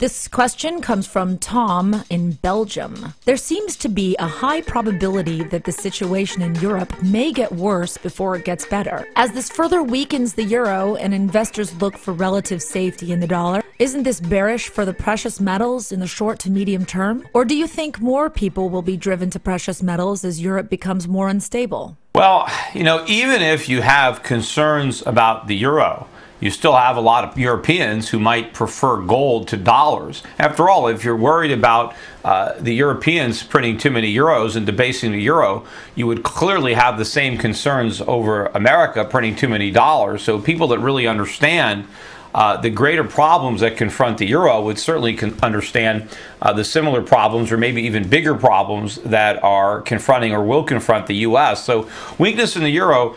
This question comes from Tom in Belgium. There seems to be a high probability that the situation in Europe may get worse before it gets better. As this further weakens the euro and investors look for relative safety in the dollar, isn't this bearish for the precious metals in the short to medium term? Or do you think more people will be driven to precious metals as Europe becomes more unstable? Well, even if you have concerns about the euro, you still have a lot of Europeans who might prefer gold to dollars. After all, if you're worried about the Europeans printing too many euros and debasing the euro, you would clearly have the same concerns over America printing too many dollars. So people that really understand the greater problems that confront the euro would certainly understand the similar problems or maybe even bigger problems that are confronting or will confront the U.S. So weakness in the euro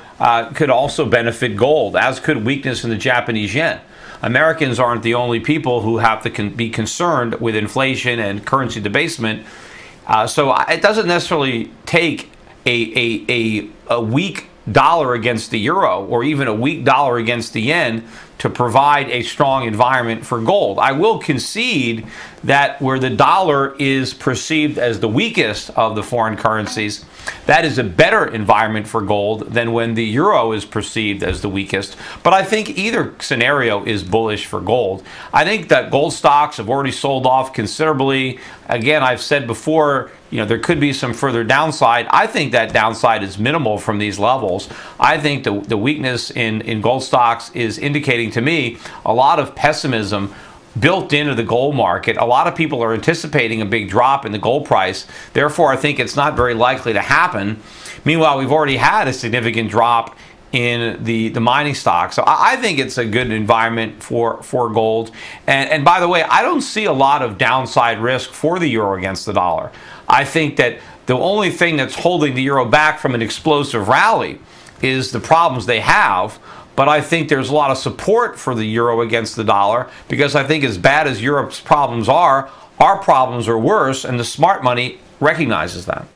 could also benefit gold, as could weakness in the Japanese yen. Americans aren't the only people who have to be concerned with inflation and currency debasement. So it doesn't necessarily take a weak dollar against the euro or even a weak dollar against the yen to provide a strong environment for gold. I will concede that where the dollar is perceived as the weakest of the foreign currencies, that is a better environment for gold than when the euro is perceived as the weakest. But I think either scenario is bullish for gold. I think that gold stocks have already sold off considerably. Again, I've said before, there could be some further downside. I think that downside is minimal from these levels. I think the weakness in gold stocks is indicating to me a lot of pessimism built into the gold market. A lot of people are anticipating a big drop in the gold price. Therefore, I think it's not very likely to happen. Meanwhile, we've already had a significant drop in the mining stocks. So I think it's a good environment for gold. And by the way, I don't see a lot of downside risk for the euro against the dollar. I think that the only thing that's holding the euro back from an explosive rally is the problems they have. But I think there's a lot of support for the euro against the dollar because I think as bad as Europe's problems are, our problems are worse, and the smart money recognizes that.